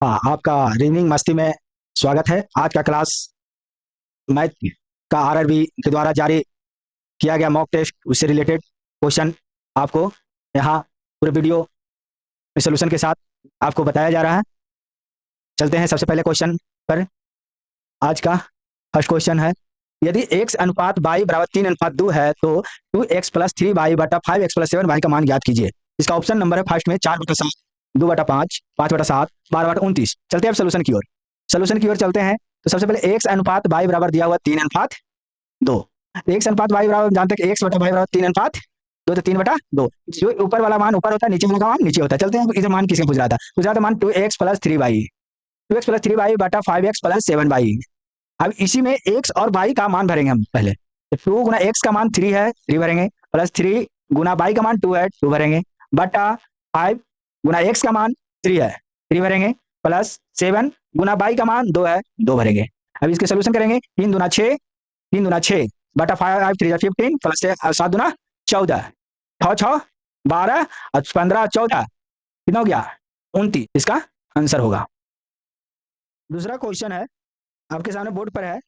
हाँ, आपका रीजनिंग मस्ती में स्वागत है। आज का क्लास मैथ का आरआरबी के द्वारा जारी किया गया मॉक टेस्ट उससे रिलेटेड क्वेश्चन आपको यहाँ पूरे वीडियो में सोल्यूशन के साथ आपको बताया जा रहा है। चलते हैं सबसे पहले क्वेश्चन पर। आज का फर्स्ट क्वेश्चन है, यदि x अनुपात y बराबर 3:2 है तो 2x प्लस 3y बटा 5x प्लस 7y का मान ज्ञात कीजिए। इसका ऑप्शन नंबर है फर्स्ट में 4/7, 2/5, 5/7, 12/29। चलते हैं अब सोल्यूशन की ओर। सोल्यूशन की ओर चलते हैं तो सबसे पहले x अनुपात y बराबर दिया हुआ 3:2। x अनुपात y बराबर जानते हैं कि x बटा y बराबर 3:2, तो 3/2। जो ऊपर वाला मान ऊपर होता है, नीचे वाला मान नीचे होता है। चलते हैं, इधर मान किसका पूछ रहा था मान 2x plus 3y, 2x plus 3y बटा 5x प्लस 7y। अब इसी में एक्स और वाई का मान भरेंगे हम पहले। तो 2 गुना एक्स का मान 3 है, 3 भरेंगे, प्लस 3 गुना वाई का मान 2 है, 2 भरेंगे, बटा 5 गुना एक्स का मान 3 है, 3 भरेंगे, प्लस 7 गुना वाई का मान 2 है, 2 भरेंगे। अब इसके सोल्यूशन करेंगे। 3 दूना 6, 3 दूना 6 बटा 5 3 15 प्लस 7 दूना 14, 6 6 12 और 15 14 कितना हो गया 29। इसका आंसर होगा। दूसरा क्वेश्चन है, आपके सामने बोर्ड पर है,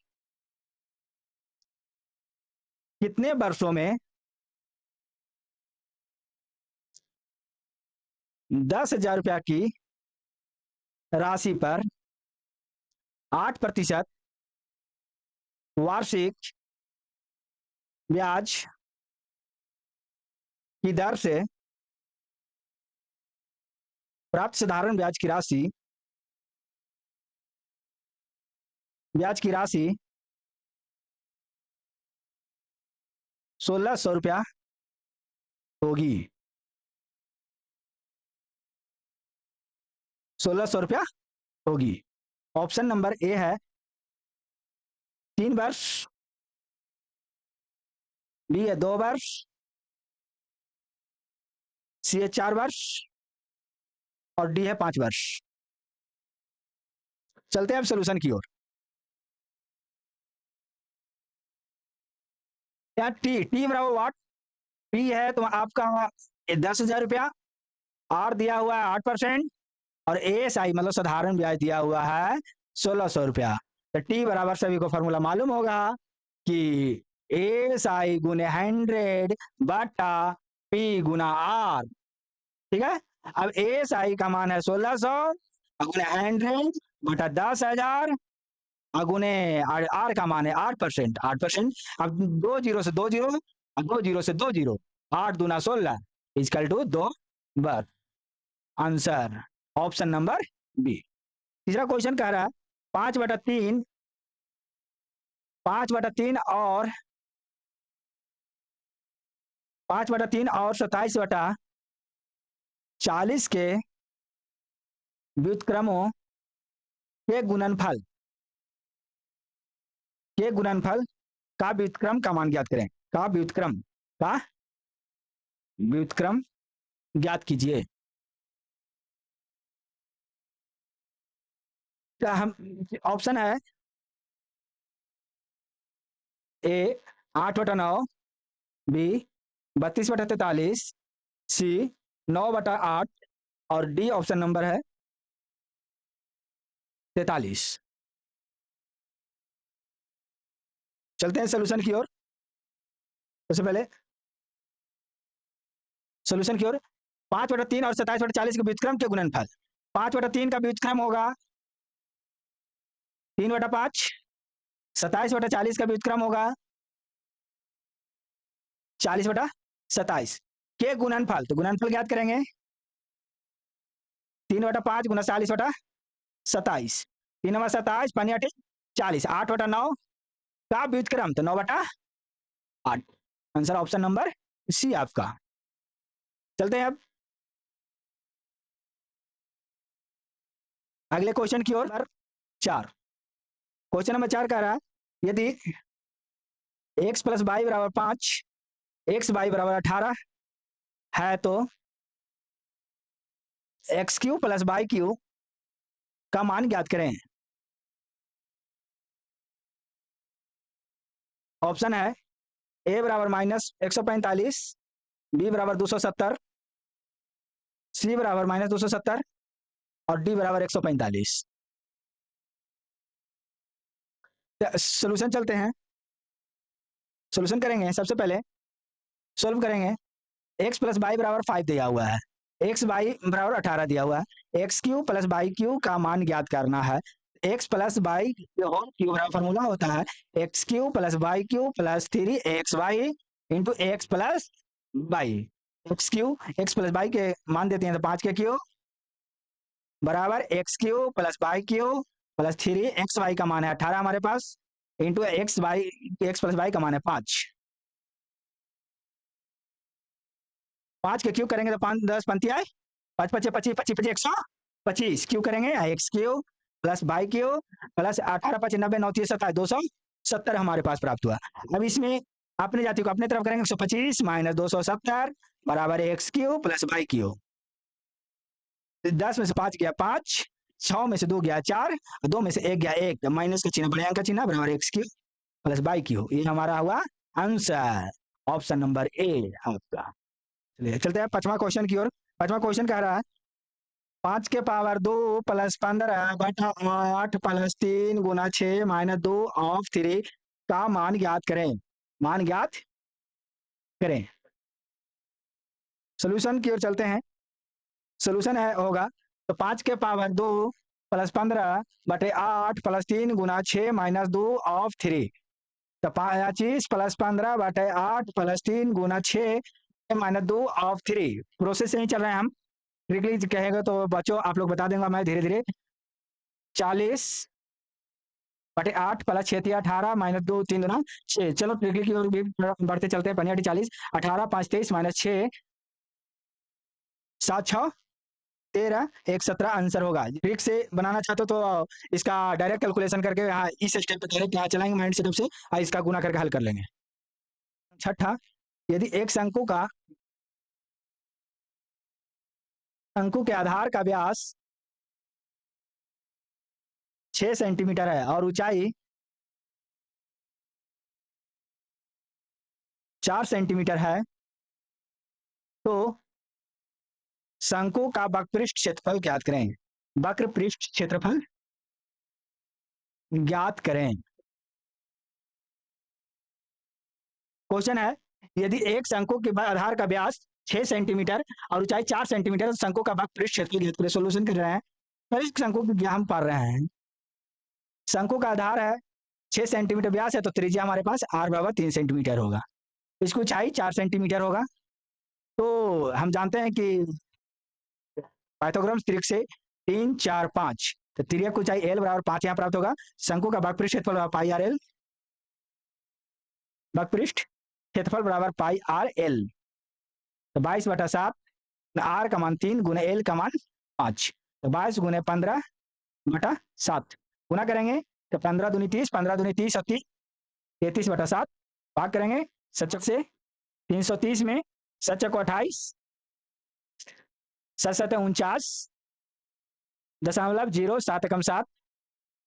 कितने वर्षों में 10,000 रुपया की राशि पर 8% वार्षिक ब्याज की दर से प्राप्त साधारण ब्याज की राशि 1,600 रुपया होगी। 1,600 रुपया होगी। ऑप्शन नंबर ए है 3 वर्ष, बी है 2 वर्ष, सी है 4 वर्ष और डी है 5 वर्ष। चलते हैं अब सोल्यूशन की ओर। यहाँ टी टी बराबर वाट, टी है तो आपका 10,000 रुपया, आर दिया हुआ है 8% और एस आई मतलब साधारण ब्याज दिया हुआ है 1,600 रुपया। तो टी बराबर सभी को फॉर्मूला मालूम होगा कि एस आई गुने 100 बटा पी गुना आर। ठीक है। अब एस आई का मान है 1,600 गुने 100 बटा 10,000 गुने आर का मान है 8%, 8%। अब 2 जीरो से 2 जीरो, 2 जीरो से 2 जीरो, 8 दूना 16 इजकल टू 2 बर। Answer option number B. तीसरा क्वेश्चन कह रहा है 5/3, 5/3 और 27/40 के व्युत्क्रमों के गुणनफल का व्युत्क्रम का मान ज्ञात करें। का व्युत्क्रम ज्ञात कीजिए। हम ऑप्शन है ए 8/9, बी 32/43, सी 9/8 और डी ऑप्शन नंबर है 43। चलते हैं सोल्यूशन की ओर। सबसे पहले सोल्यूशन की ओर 5/3 और 27/40 के व्युत्क्रम के गुणनफल। 5/3 का व्युत्क्रम होगा 3/5, 27/40 का व्युत्क्रम होगा 40/27 के गुणनफल। तो गुणनफल ज्ञात करेंगे 3/5 गुना 40/27, 3/27 5 40, 8/9 का व्युत्क्रम तो 9/8। आंसर ऑप्शन नंबर सी आपका। चलते हैं अब अगले क्वेश्चन की ओर। 4, क्वेश्चन नंबर 4 कह रहा है, यदि x प्लस वाई बराबर 5, एक्स वाई बराबर 18 है तो x cube plus y cube का मान ज्ञात करें। ऑप्शन है ए बराबर -145, बी बराबर 270, सी बराबर -270 और डी बराबर 145। सोल्यूशन चलते हैं, सोल्यूशन करेंगे। सबसे पहले सोल्व करेंगे। एक्स प्लस वाई बराबर 5 दिया हुआ है, एक्स वाई बराबर 18 दिया हुआ है, x cube plus y cube का मान ज्ञात करना है। X plus y whole cube बराबर फॉर्मूला होता है x cube plus y cube plus 3xy into x plus y. X plus y के मान देते हैं तो 5 के क्यू बराबर x cube plus y cube plus 3xy का मान है 18 हमारे पास, इंटू एक्स प्लस वाई का मान है 5। 5 के क्यू करेंगे तो 5 10 पंती आए, 5 25 25 25 25 125 क्यू करेंगे, x cube plus y cube plus 18 25 90 9 30 27 270 हमारे पास प्राप्त हुआ। अब इसमें अपने जाति को अपने तरफ करेंगे, 125 माइनस 270 बराबर x cube plus y cube. 10 में से 5 गया 5, 6 में से 2 गया 4, 2 में से 1 गया 1, माइनस का चिन्ह बड़े अंक का चिन्ह बराबर x cube plus y cube. ये हमारा हुआ आंसर, ऑप्शन नंबर ए आपका। चलते हैं पांचवा क्वेश्चन की ओर। पांचवा क्वेश्चन कह रहा है 5 के पावर 2 प्लस 15 बटा 8 प्लस 3 गुना 6 माइनस 2 ऑफ 3 का मान ज्ञात करें। मान ज्ञात करें। सोल्यूशन की ओर चलते हैं। सोल्यूशन है होगा तो 5 के पावर 2 प्लस 15 बटे 8 प्लस 3 गुना 6 माइनस 2 ऑफ 3, तो 25 प्लस 15 बटे 8 plus 3 Guna 6 minus 2 of 3। Process से ही चल रहे हैं हम, ट्रिकली कहेगा तो बच्चों आप लोग बता देंगे मैं धीरे धीरे। 40 बटे 8 प्लस 6 18 माइनस 2 3 2 6। चलो ट्रिकली की ओर भी बढ़ते चलते हैं। 40 18 5 23 माइनस 6 7 6 13 1 17 आंसर होगा। ट्रिक से बनाना चाहते हो तो इसका डायरेक्ट कैलकुलेशन करके यहाँ इस स्टेप पे डायरेक्ट यहाँ चलाएंगे माइंड सेटअप से, इसका गुना करके हल कर लेंगे। छठा, यदि एक शंकु के आधार का व्यास 6 सेंटीमीटर है और ऊंचाई 4 सेंटीमीटर है, तो शंकु का वक्रपृष्ठ क्षेत्रफल ज्ञात करें। वक्रपृष्ठ क्षेत्रफल ज्ञात करें। क्वेश्चन है यदि एक शंकु के आधार का व्यास 6 सेंटीमीटर और ऊंचाई 4 सेंटीमीटर, शंकु का वक्रपृष्ठ क्षेत्रफल ज्ञात करें। सोल्यूशन कर रहे हैं। पहले शंकु की हम पढ़ रहे हैं। शंकु का आधार है 6 सेंटीमीटर व्यास है, तो त्रिज्या हमारे पास r बराबर 3 सेंटीमीटर होगा। इसकी ऊंचाई 4 सेंटीमीटर होगा। तो हम जानते हैं कि पाइथागोरस त्रिक से 3 4 5, तो त्रिज्या की ऊंचाई l बराबर 5 यहाँ प्राप्त होगा। शंकु का वक्रपृष्ठ क्षेत्रफल पाई आर एल, वक्रपृष्ठ क्षेत्रफल बराबर पाई आर एल, तो 22 बटा 7, आर का मान 3 गुने एल का मान 5, तो 22 गुने 15 बटा 7 गुना करेंगे तो 15 दूनी 30, 15 दूनी 30 और 30 33 बटा 7 भाग करेंगे सचक से 330 में, सचक को 28 7 49 दशमलव 0 7 एकम 7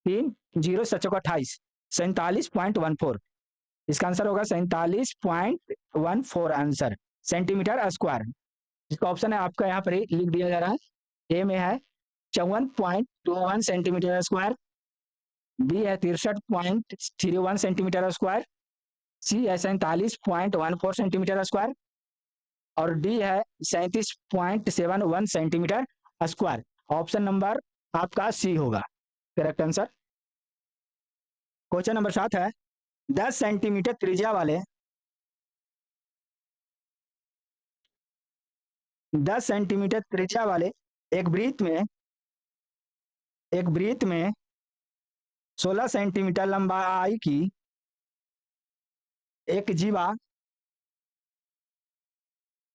3 0 सचक 28 47.14। इसका आंसर होगा 47.14 आंसर सेंटीमीटर स्क्वायर। इसका ऑप्शन है आपका यहाँ पर ही लिख दिया जा रहा है। ए में है 54.21 सेंटीमीटर स्क्वायर, बी है 63.31 सेंटीमीटर स्क्वायर, सी है 47.14 सेंटीमीटर स्क्वायर और डी है 37.71 सेंटीमीटर स्क्वायर। ऑप्शन नंबर आपका सी होगा करेक्ट आंसर। क्वेश्चन नंबर 7 है 10 सेंटीमीटर त्रिज्या वाले 10 सेंटीमीटर त्रिज्या वाले एक वृत्त में 16 सेंटीमीटर लंबाई की एक जीवा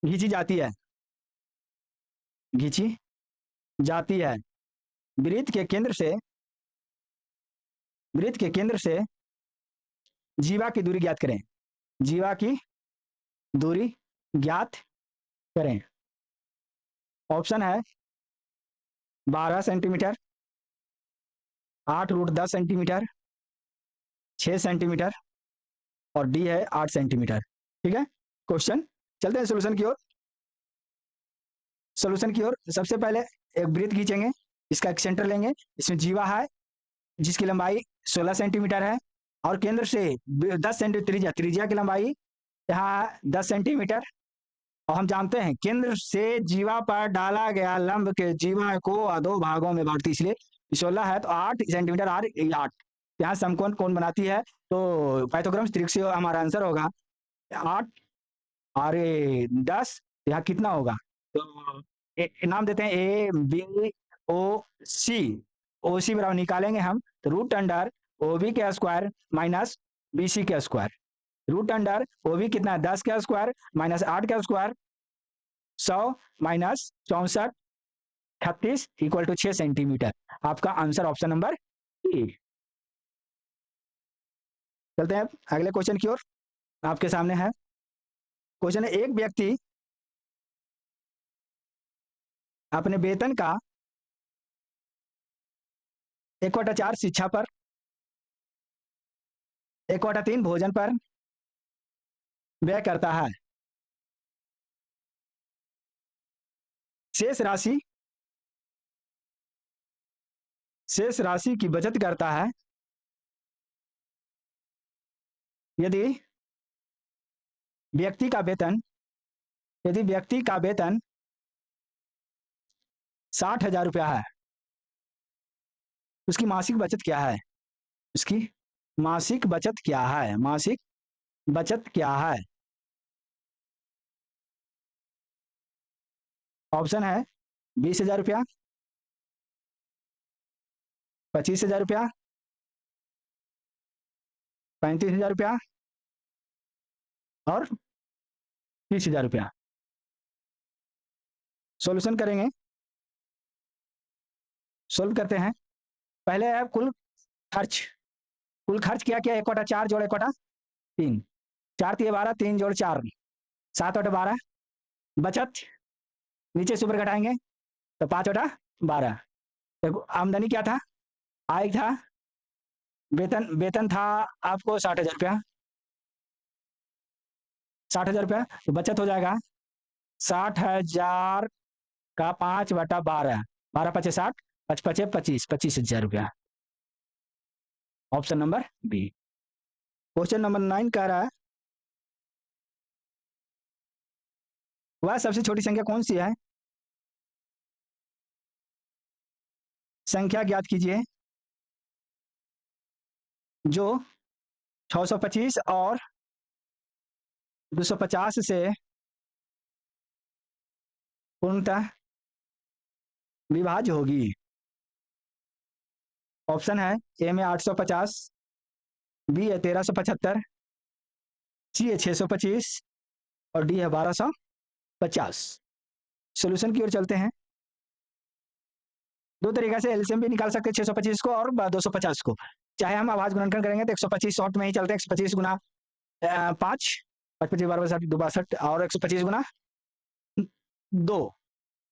खींची जाती है। वृत्त के केंद्र से जीवा की दूरी ज्ञात करें। जीवा की दूरी ज्ञात करें। ऑप्शन है 12 सेंटीमीटर, 8√10 सेंटीमीटर, 6 सेंटीमीटर और डी है 8 सेंटीमीटर। ठीक है, क्वेश्चन चलते हैं सोल्यूशन की ओर। सबसे पहले एक वृत्त खींचेंगे इसका एक सेंटर लेंगे, इसमें जीवा है जिसकी लंबाई 16 सेंटीमीटर है, और केंद्र से 10 सेंटीमीटर त्रिज्या, त्रिज्या की लंबाई यहाँ 10 सेंटीमीटर, और हम जानते हैं केंद्र से जीवा पर डाला गया लंब के जीवा को दो भागों में बांटती, इसलिए 16 है तो 8 सेंटीमीटर, 8 यहाँ समकोण कौन बनाती है, तो पाइथागोरस त्रिक से हमारा आंसर होगा 8 और 10, यहाँ कितना होगा, तो नाम देते हैं ए बी ओ सी, ओ सी बराबर निकालेंगे हम, तो रूट अंडर ओ बी के स्क्वायर माइनस बी सी के square, root under O B कितना है 10 का स्क्वायर माइनस 8 का square, 100 minus 64 36 equal to 6 centimetre. आपका आंसर ऑप्शन नंबर ए। चलते हैं अगले क्वेश्चन की ओर, आपके सामने है क्वेश्चन है, एक व्यक्ति अपने वेतन का 1/4 शिक्षा पर, 1/3 भोजन पर व्यय करता है, शेष राशि की बचत करता है, यदि व्यक्ति का वेतन 60,000 रुपया है, उसकी मासिक बचत क्या है, उसकी मासिक बचत क्या है, मासिक बचत क्या है। ऑप्शन है 20,000 रुपया, 25,000 रुपया, 35,000 रुपया और 30,000 रुपया। सॉल्यूशन करेंगे, सोल्व करते हैं। पहले है कुल खर्च, कुल खर्च क्या क्या, 1/4 जोड़ 1/3, 4 तिये 12, 3 जोड़ 4 7/12, बचत नीचे से ऊपर घटाएंगे तो 5/12, तो आमदनी क्या था, आय था, वेतन था आपको 60,000 रुपया, 60,000 रुपया, तो बचत हो जाएगा 60,000 का 5/12, 12 पचे 60, 5 पचे 25, 25,000 रुपया। Option number B. Question number 9 कह रहा है, वह सबसे छोटी संख्या कौन सी है, संख्या ज्ञात कीजिए जो 625 और 250 से पूर्णतः विभाज्य होगी। ऑप्शन है ए में 850, बी है 1375, सी है 625 और डी है 1250। सोल्यूशन की ओर चलते हैं। दो तरीका से एलसीएम भी निकाल सकते हैं 625 को और 250 को, चाहे हम आवाज गुणनखंड करेंगे तो 125 शॉर्ट में ही चलते हैं, 125 गुना 5, 5 12 60 62 और 125 गुना 2,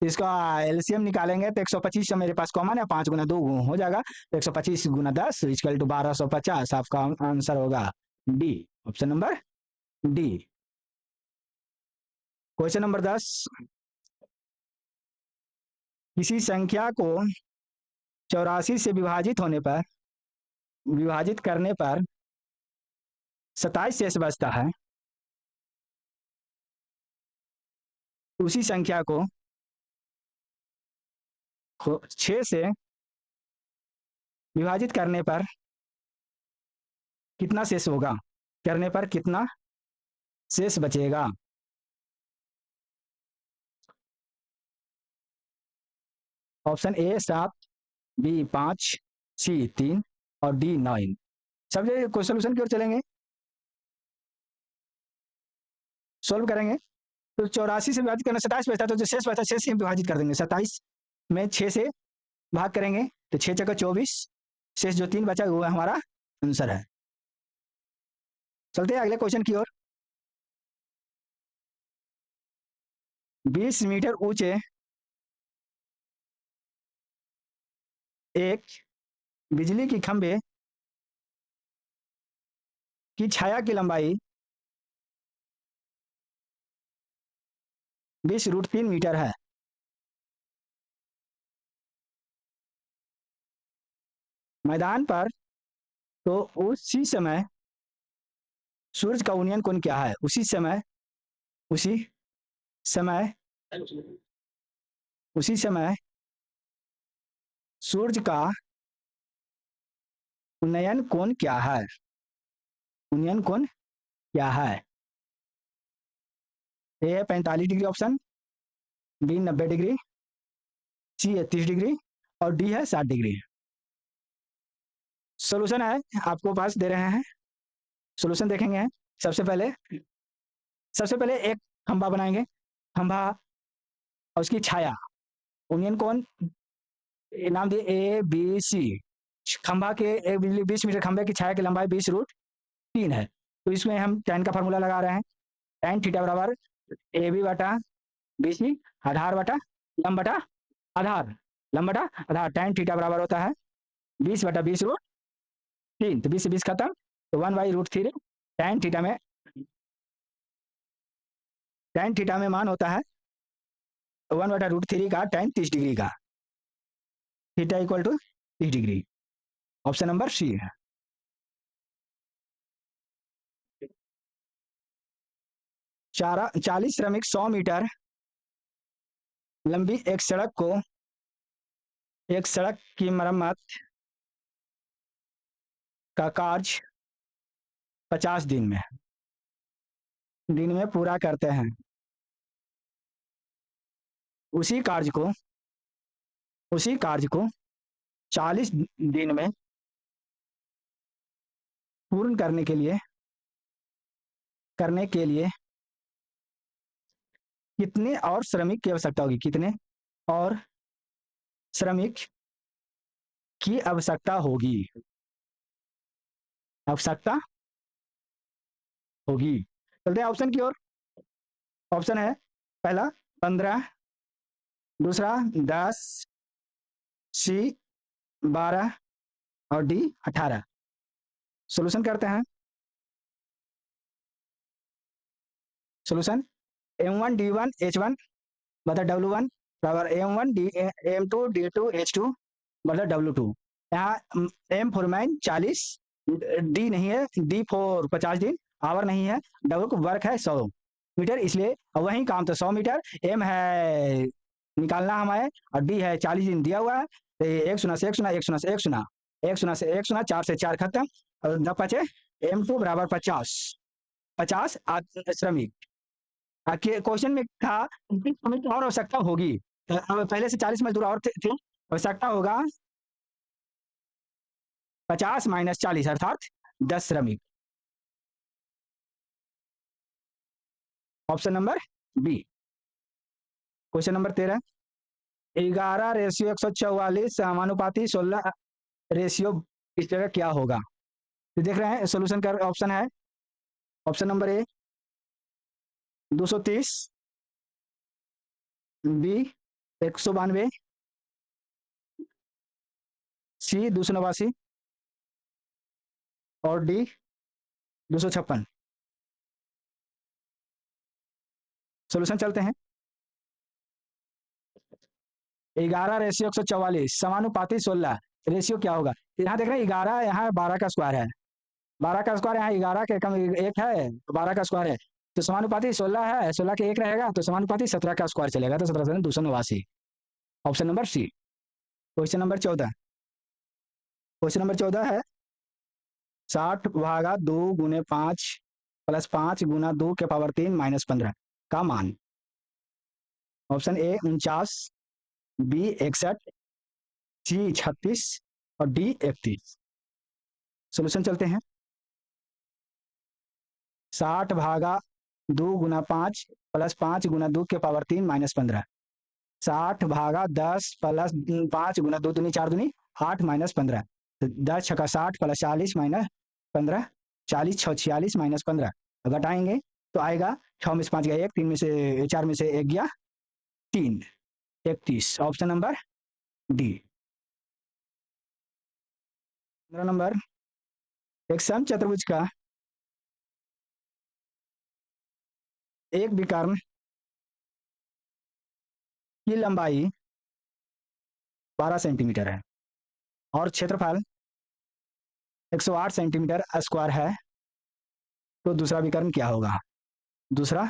इसका एलसीएम निकालेंगे तो 125 मेरे पास कॉमन है, 5 गुना 2 हो जाएगा, तो 125 गुना 10 इक्वल टू 1250। आपका आंसर होगा D, option number D. Question number 10, किसी संख्या को 84 से विभाजित करने पर 27 शेष बचता है, उसी संख्या को 6 से विभाजित करने पर कितना शेष होगा, करने पर कितना शेष बचेगा। ऑप्शन ए 7, बी 5, सी 3 और डी 9। सब सोल्यूशन की ओर चलेंगे, सोल्व करेंगे तो 84 से विभाजित करना 27 बचता, तो जो शेष बचा 6 से विभाजित कर देंगे, 27 में 6 से भाग करेंगे तो 6 चक्का 24, शेष जो 3 बचा वो हमारा आंसर है। चलते हैं अगले क्वेश्चन की ओर। 20 मीटर ऊंचे एक बिजली की खंभे की छाया की लंबाई 20√3 मीटर है, मैदान पर, तो उसी समय सूरज का उन्नयन कोण क्या है? उसी समय उसी समय सूरज का उन्नयन कोण क्या है? उन्नयन कोण क्या है? ए है 45 डिग्री ऑप्शन, बी 90 डिग्री, सी है 30 डिग्री और डी है 60 डिग्री। सोल्यूशन है आपको पास दे रहे हैं, सोल्यूशन देखेंगे। सबसे पहले सबसे पहले एक खंभा बनाएंगे, खंभा और उसकी छाया, उन्नयन कोण नाम दिए ए बी सी। खंभा के 20 मीटर खंभे की छाया की लंबाई 20√3 है, तो इसमें हम tan का फार्मूला लगा रहे हैं। tan थीटा बराबर ए बी बटा बी सी, आधार बटा लंब बटा आधार, लंब बटा आधार। tan थीटा बराबर होता है 20/20√3, तो 20 से 20 खत्म, तो 1/√3। tan थीटा में मान होता है 1/√3 का tan 30 डिग्री का, theta equal to 30 degree. Option number C है। चारा 40 श्रमिक 100 मीटर लंबी एक सड़क की मरम्मत का कार्य 50 दिन में पूरा करते हैं। उसी कार्य को 40 दिन में पूर्ण करने के लिए कितने और श्रमिक की आवश्यकता होगी? कितने और श्रमिक की आवश्यकता होगी? चलते हैं ऑप्शन की ओर। ऑप्शन है पहला 15, दूसरा 10, सी 12 और डी 18। सोल्यूशन करते हैं। सोल्यूशन m1 d1 h1 बटा w1 बराबर m1 m2 d2 h2 बटा w2। यहाँ m फॉर मैन 40, डी नहीं है, डी फॉर 50 दिन, आवर नहीं है, डब्ल्यू को वर्क है 100 मीटर, इसलिए वही काम तो 100 मीटर, एम है निकालना हमें और डी है 40 दिन दिया हुआ है, तो एक सुना से एक सुना, एक सुना से एक सुना, एक सुना से एक सुना, 4 से 4 खत्म और 10 बचे, m2 बराबर 50 श्रमिक। क्वेश्चन में था श्रमिक और आवश्यकता होगी, तो पहले से 40 मजदूर और थे, आवश्यकता होगा 50 - 40 अर्थात 10 श्रमिक। Option number B. Question number 13, 11:144 समानुपाती 16 रेशियो इस जगह क्या होगा? तो देख रहे हैं सोल्यूशन का ऑप्शन है। ऑप्शन नंबर ए 230, बी 192, सी 289 और डी 256। सोल्यूशन चलते हैं। 11:144 समानुपाती 16 रेशियो क्या होगा? यहाँ देख रहे हैं 11, यहाँ 12 का स्क्वायर है, 12 का स्क्वायर यहाँ 11 के कम एक है, 12 का स्क्वायर है, तो समानुपाती 16 है, 16 के एक रहेगा, तो समानुपाती 17 का स्क्वायर चलेगा, तो 17 289। Option number C. Question number 14, question number 14 है 60 भागा 2 गुने 5 प्लस 5 गुना 2 के पावर 3 माइनस 15 का मान। ऑप्शन ए 49, बी 61, सी 36 और डी 31। सोल्यूशन चलते हैं। 60 भागा 2 गुना 5 प्लस 5 गुना 2 के पावर 3 माइनस 15, 60 भागा 10 प्लस 5 गुना 2 दूनी 4 दूनी 8 माइनस 15, तो 10 छक्का 60 प्लस 40 माइनस 15, 40 6 46 माइनस 15 घटाएंगे तो आएगा 6 में से 5 गया 1, 3 में से 4 में से 1 गया 3, 31। Option number D. 15 नंबर, एक समचतुर्भुज का एक विकर्ण की लंबाई 12 सेंटीमीटर है और क्षेत्रफल 108 सेंटीमीटर स्क्वायर है, तो दूसरा विकर्ण क्या होगा? दूसरा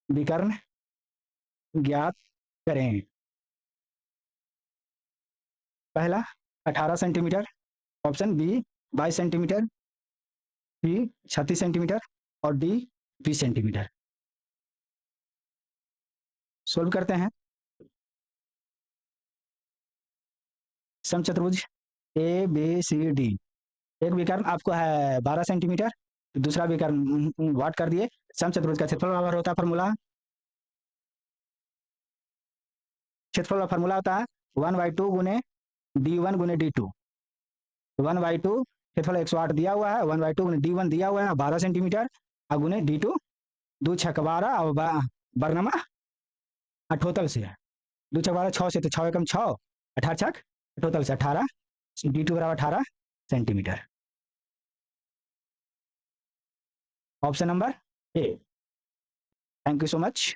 विकर्ण ज्ञात करें। पहला 18 सेंटीमीटर, ऑप्शन बी 22 सेंटीमीटर, सी 36 सेंटीमीटर और डी 20 सेंटीमीटर। सोल्व करते हैं। समचतुर्भुज ए बी सी डी, एक विकर्ण आपको है 12 सेंटीमीटर, दूसरा विकर्ण वाट कर दिए। समचतुर्भुज का क्षेत्रफल बराबर होता है फॉर्मूला, क्षेत्रफल का फॉर्मूला होता है 1/2 गुने d1 गुने d2। 1/2 क्षेत्रफल 108 दिया हुआ है, 1/2 गुने d1 दिया हुआ है 12 सेंटीमीटर और गुने d2 2 छक 12 और बरनमा 78 से है, 2 छक 12 6 से, तो 6 एकम 6, 18 छक 78 से 18, d2 बराबर 18 centimetre. Option number A. Thank you so much.